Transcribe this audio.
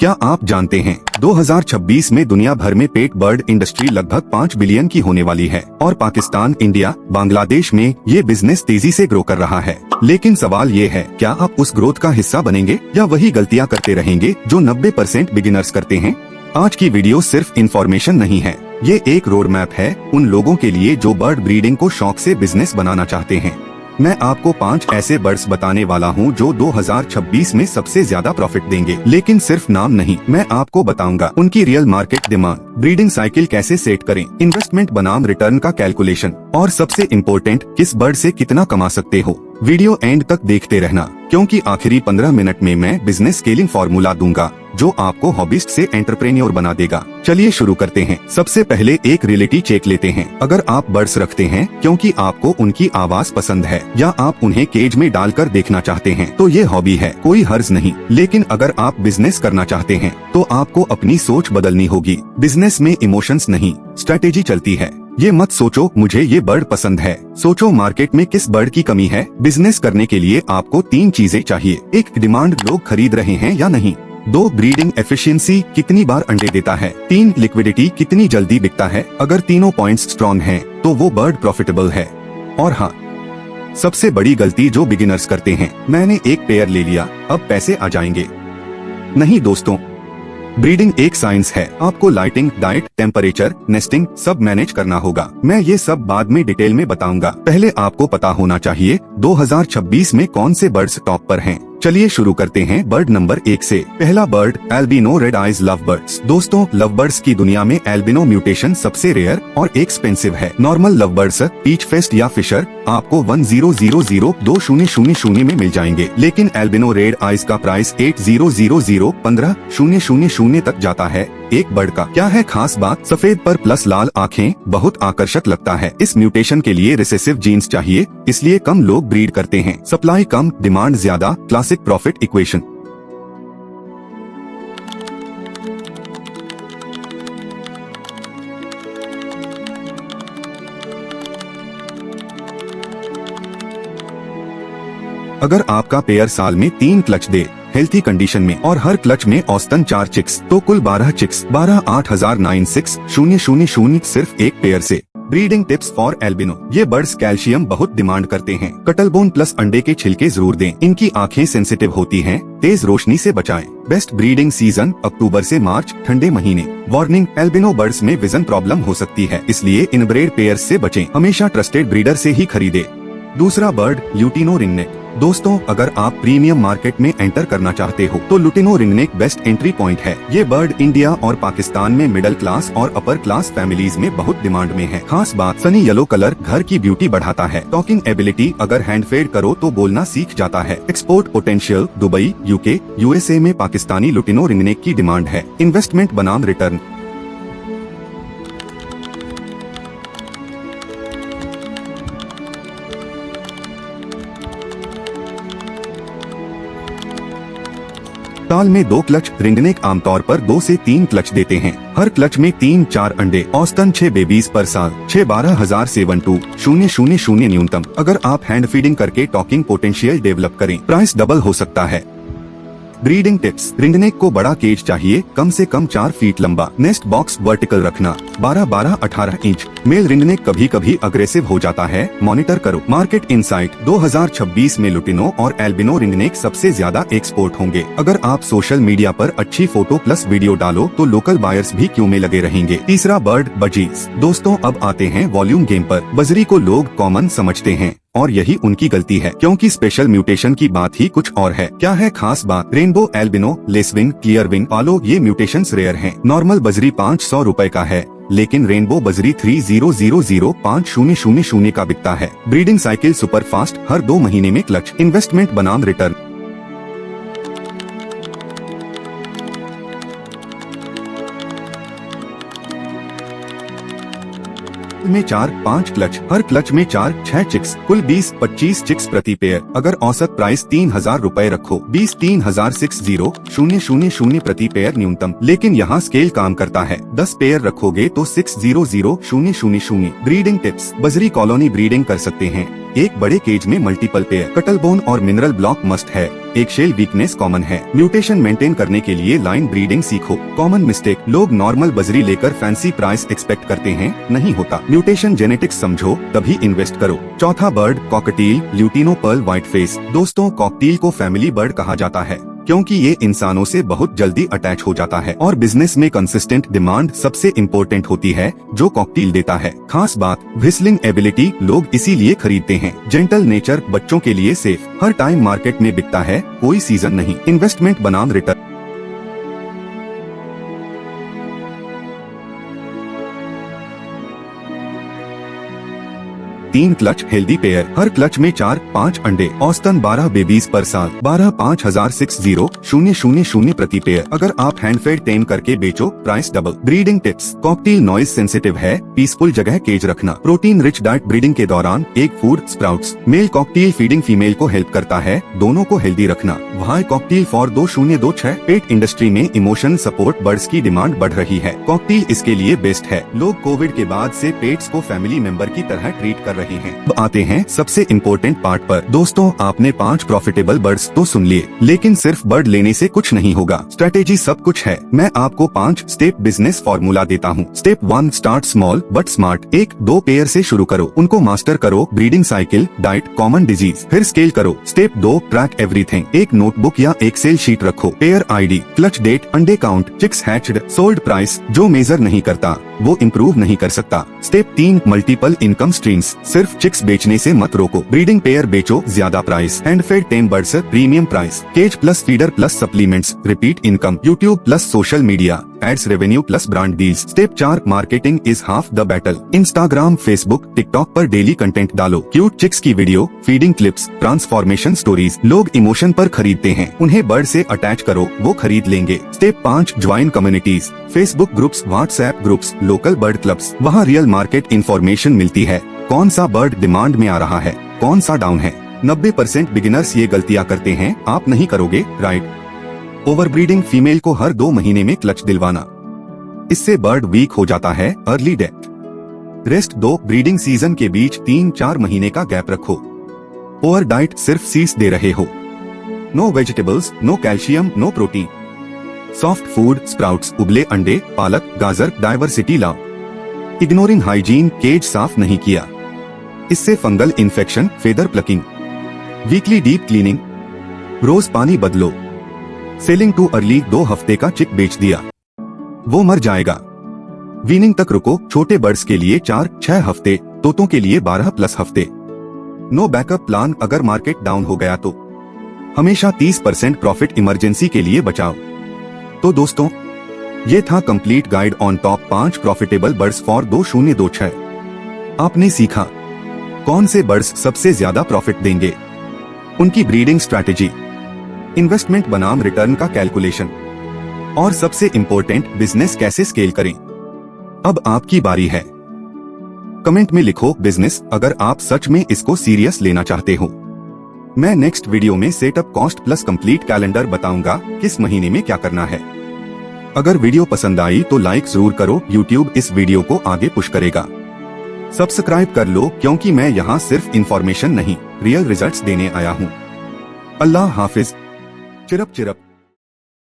क्या आप जानते हैं 2026 में दुनिया भर में पेट बर्ड इंडस्ट्री लगभग 5 बिलियन की होने वाली है और पाकिस्तान, इंडिया, बांग्लादेश में ये बिजनेस तेजी से ग्रो कर रहा है। लेकिन सवाल ये है, क्या आप उस ग्रोथ का हिस्सा बनेंगे या वही गलतियां करते रहेंगे जो 90% बिगिनर्स करते हैं? आज की वीडियो सिर्फ इंफॉर्मेशन नहीं है, ये एक रोड मैप है उन लोगों के लिए जो बर्ड ब्रीडिंग को शौक से बिजनेस बनाना चाहते हैं। मैं आपको 5 ऐसे बर्ड्स बताने वाला हूं जो 2026 में सबसे ज्यादा प्रॉफिट देंगे। लेकिन सिर्फ नाम नहीं, मैं आपको बताऊंगा उनकी real market demand, breeding cycle कैसे सेट करें, इन्वेस्टमेंट बनाम रिटर्न का कैलकुलेशन और सबसे इम्पोर्टेंट, किस बर्ड से कितना कमा सकते हो। वीडियो एंड तक देखते रहना, क्योंकि आखिरी 15 मिनट में मैं बिजनेस स्केलिंग फॉर्मूला दूंगा जो आपको हॉबिस्ट से एंटरप्रेन्योर बना देगा। चलिए शुरू करते हैं। सबसे पहले एक रियलिटी चेक लेते हैं। अगर आप बर्ड्स रखते हैं क्योंकि आपको उनकी आवाज पसंद है या आप उन्हें केज में डालकर देखना चाहते हैं तो ये हॉबी है, कोई हर्ज नहीं। लेकिन अगर आप बिजनेस करना चाहते हैं तो आपको अपनी सोच बदलनी होगी। बिजनेस में इमोशंस नहीं, स्ट्रैटेजी चलती है। ये मत सोचो मुझे ये बर्ड पसंद है, सोचो मार्केट में किस बर्ड की कमी है। बिजनेस करने के लिए आपको 3 चीजें चाहिए। 1, डिमांड, लोग खरीद रहे हैं या नहीं। 2, ब्रीडिंग एफिशिएंसी, कितनी बार अंडे देता है। 3, लिक्विडिटी, कितनी जल्दी बिकता है। अगर तीनों पॉइंट्स स्ट्रॉन्ग हैं तो वो बर्ड प्रॉफिटेबल है। और हाँ, सबसे बड़ी गलती जो बिगिनर्स करते हैं, मैंने एक पेयर ले लिया अब पैसे आ जाएंगे। नहीं दोस्तों, ब्रीडिंग एक साइंस है। आपको लाइटिंग, डाइट, टेम्परेचर, नेस्टिंग सब मैनेज करना होगा। मैं ये सब बाद में डिटेल में बताऊंगा। पहले आपको पता होना चाहिए 2026 में कौन से बर्ड्स टॉप पर हैं। चलिए शुरू करते हैं बर्ड नंबर 1 से। पहला bird, albino red eyes love birds. दोस्तों, लव बर्ड्स की दुनिया में एल्बिनो म्यूटेशन सबसे रेयर और एक्सपेंसिव है। Normal love birds peach faced या फिशर आपको 10002000 में मिल जाएंगे, लेकिन एल्बिनो रेड आइज का प्राइस 80001500 तक जाता है। एक बर्ड का क्या है खास बात? सफेद पर प्लस लाल आँखें, बहुत आकर्षक लगता है। इस म्यूटेशन के लिए रिसेसिव जीन्स चाहिए, इसलिए कम लोग ब्रीड करते हैं। सप्लाई कम, डिमांड ज्यादा, क्लासिक प्रॉफिट इक्वेशन। अगर आपका पेयर साल में 3 क्लच दे हेल्थी कंडीशन में और हर क्लच में औसतन 4 चिक्स, तो कुल 12 चिक्स, 12,8096,000 सिर्फ एक पेयर से। Breeding tips for albino. ये बर्ड्स कैल्शियम बहुत डिमांड करते हैं। कटलबोन प्लस अंडे के छिलके जरूर दें। इनकी आंखें सेंसिटिव होती हैं, तेज रोशनी से बचाएं। बेस्ट ब्रीडिंग सीजन अक्टूबर से मार्च, ठंडे महीने। वार्निंग, एल्बिनो बर्ड्स में विजन प्रॉब्लम हो सकती है, इसलिए इनब्रेड पेयर्स से बचें। हमेशा ट्रस्टेड ब्रीडर से ही खरीदे। दूसरा बर्ड, ल्यूटिनो रिंगनेक। दोस्तों, अगर आप प्रीमियम मार्केट में एंटर करना चाहते हो तो lutino ringneck best entry point है। ये बर्ड इंडिया और पाकिस्तान में मिडिल क्लास और अपर क्लास फैमिलीज में बहुत डिमांड में है। खास बात, सनी येलो कलर घर की ब्यूटी बढ़ाता है। टॉकिंग एबिलिटी, अगर हैंड फेड करो तो बोलना सीख जाता है। Export potential, Dubai, UK, USA में पाकिस्तानी ल्यूटिनो रिंगनेक की डिमांड है। इन्वेस्टमेंट बनाम रिटर्न। साल में 2 क्लच, रिंगनेक आमतौर पर 2 से 3 क्लच देते हैं। हर क्लच में 3-4 अंडे, औसतन 6 बेबीज पर साल। 6-12,000 न्यूनतम। अगर आप हैंड फीडिंग करके टॉकिंग पोटेंशियल डेवलप करें, प्राइस डबल हो सकता है। ब्रीडिंग टिप्स, रिंगनेक को बड़ा केज चाहिए, कम से कम 4 फीट लंबा। नेस्ट बॉक्स वर्टिकल रखना, 12-18 इंच। मेल रिंगनेक कभी कभी अग्रेसिव हो जाता है, मॉनिटर करो। मार्केट इनसाइट, 2026 में ल्यूटिनो और एल्बिनो रिंगनेक सबसे ज्यादा एक्सपोर्ट होंगे। अगर आप सोशल मीडिया पर अच्छी फोटो प्लस वीडियो डालो तो लोकल बायर्स भी क्यू में लगे रहेंगे। तीसरा बर्ड, बजीज। दोस्तों, अब आते हैं वॉल्यूम गेम पर। बजरी को लोग कॉमन समझते हैं और यही उनकी गलती है, क्योंकि स्पेशल म्यूटेशन की बात ही कुछ और है। क्या है खास बात? रेनबो, एल्बिनो, लेसविंग, क्लियरविंग, पालो, ये म्यूटेशंस रेयर हैं। नॉर्मल बजरी 500 रुपए का है, लेकिन रेनबो बजरी 30,005,000 का बिकता है। ब्रीडिंग साइकिल सुपर फास्ट, हर 2 महीने में क्लच। इन्वेस्टमेंट बनाम रिटर्न। में 4-5 क्लच, हर क्लच में 4-6 चिक्स, कुल 20-25 चिक्स प्रति पेयर। अगर औसत प्राइस 3,000 रुपए रखो, 20-3,60,000 प्रति पेयर न्यूनतम। लेकिन यहाँ स्केल काम करता है, 10 पेयर रखोगे तो 600,000। ब्रीडिंग टिप्स, बजरी कॉलोनी ब्रीडिंग कर सकते हैं। एक बड़े केज में मल्टीपल पेयर कटल बोन और मिनरल ब्लॉक मस्ट है। एक शेल वीकनेस कॉमन है। म्यूटेशन मेंटेन करने के लिए लाइन ब्रीडिंग सीखो। कॉमन मिस्टेक, लोग नॉर्मल बजरी लेकर फैंसी प्राइस एक्सपेक्ट करते हैं, नहीं होता। म्यूटेशन जेनेटिक्स समझो तभी इन्वेस्ट करो। चौथा bird cockatiel lutino pearl white face. दोस्तों, कॉकटील को फैमिली बर्ड कहा जाता है क्योंकि ये इंसानों से बहुत जल्दी अटैच हो जाता है और बिजनेस में कंसिस्टेंट डिमांड सबसे इम्पोर्टेंट होती है जो कॉकटील देता है। खास बात, व्हिस्लिंग एबिलिटी, लोग इसीलिए खरीदते हैं। जेंटल नेचर, बच्चों के लिए सेफ, हर टाइम मार्केट में बिकता है, कोई सीजन नहीं। इन्वेस्टमेंट बनाम रिटर्न। 3 क्लच हेल्दी पेयर, हर क्लच में 4-5 अंडे, औसतन 12 बेबीज पर साल। 12,5,60,000 प्रति पेयर। अगर आप हैंडफेड टेम करके बेचो, price double. Breeding tips, cockatiel noise sensitive है, पीसफुल जगह केज रखना। प्रोटीन रिच डाइट, ब्रीडिंग के दौरान egg food sprouts. Male cockatiel feeding female को हेल्प करता है, दोनों को हेल्दी रखना। Why cockatiel for 2026। Pet industry में इमोशन सपोर्ट बर्ड्स की डिमांड बढ़ रही है, कॉकटील इसके लिए बेस्ट है। लोग कोविड के बाद से पेट्स को फैमिली मेंबर की तरह ट्रीट कर रहे हैं। अब आते हैं सबसे इम्पोर्टेंट पार्ट पर। दोस्तों, आपने 5 प्रॉफिटेबल बर्ड्स तो सुन लिए, लेकिन सिर्फ बर्ड लेने से कुछ नहीं होगा। स्ट्रेटेजी सब कुछ है। मैं आपको 5 स्टेप बिजनेस फॉर्मूला देता हूँ। Step 1, start small but smart. 1-2 pair से शुरू करो, उनको मास्टर करो, breeding cycle, diet, common disease, फिर स्केल करो। Step 2, track everything. एक नोटबुक या एक्सेल शीट रखो। पेयर आईडी, क्लच डेट, अंडे count, chicks hatched, sold price. जो मेजर नहीं करता वो इम्प्रूव नहीं कर सकता। Step 3, multiple income streams. सिर्फ चिक्स बेचने से मत रोको, ब्रीडिंग पेयर बेचो, ज्यादा price. Handfed tame birds, premium price. Cage plus feeder plus supplements, repeat income. YouTube plus social media, ads revenue plus brand deals. Step 4, marketing is half the battle. Instagram, Facebook, TikTok पर daily content डालो। Cute chicks की video, feeding clips, transformation stories. लोग emotion पर खरीदते हैं, उन्हें bird से attach करो, वो खरीद लेंगे। Step 5, join communities. Facebook groups, WhatsApp groups, local bird clubs. वहाँ रियल मार्केट इन्फॉर्मेशन मिलती है। कौन सा बर्ड डिमांड में आ रहा है, कौन सा डाउन है। 90% बिगिनर्स ये गलतियाँ करते हैं, आप नहीं करोगे, राइट। ओवरब्रीडिंग, फीमेल को हर 2 महीने में क्लच दिलवाना, इससे बर्ड वीक हो जाता है, अर्ली डेथ। रेस्ट दो, ब्रीडिंग सीजन के बीच 3-4 महीने का गैप रखो। ओवर डाइट, सिर्फ सीड्स दे रहे हो, no vegetables, no calcium, no protein. Soft food, sprouts, उबले अंडे, पालक, गाजर, डाइवर्सिटी लाओ। इग्नोरिंग हाइजीन, केज साफ नहीं किया, इससे fungal infection, feather plucking. Weekly deep cleaning, रोज पानी बदलो। सेलिंग टू अर्ली, 2 हफ्ते का चिक बेच दिया, वो मर जाएगा। वीनिंग तक रुको, छोटे बर्ड्स के लिए 4-6 हफ्ते, तोतों के लिए 12+ हफ्ते। नो बैकअप प्लान, अगर मार्केट डाउन हो गया तो हमेशा 30% प्रॉफिट इमरजेंसी के लिए बचाओ। तो दोस्तों, ये था complete guide on top 5 profitable birds for 2026। आपने सीखा कौन से बर्ड्स सबसे ज्यादा प्रॉफिट देंगे, उनकी ब्रीडिंग स्ट्रैटेजी, इन्वेस्टमेंट बनाम रिटर्न का कैलकुलेशन, और सबसे इम्पोर्टेंट, बिजनेस कैसे स्केल करें। अब आपकी बारी है। कमेंट में लिखो बिजनेस, अगर आप सच में इसको सीरियस लेना चाहते हो। मैं नेक्स्ट वीडियो में setup cost plus complete calendar बताऊंगा, किस महीने में क्या करना है। अगर वीडियो पसंद आई तो लाइक जरूर करो, यूट्यूब इस वीडियो को आगे पुश करेगा। सब्सक्राइब कर लो, क्योंकि मैं यहाँ सिर्फ इंफॉर्मेशन नहीं, रियल रिजल्ट्स देने आया हूँ। अल्लाह हाफिज। Chirp chirp.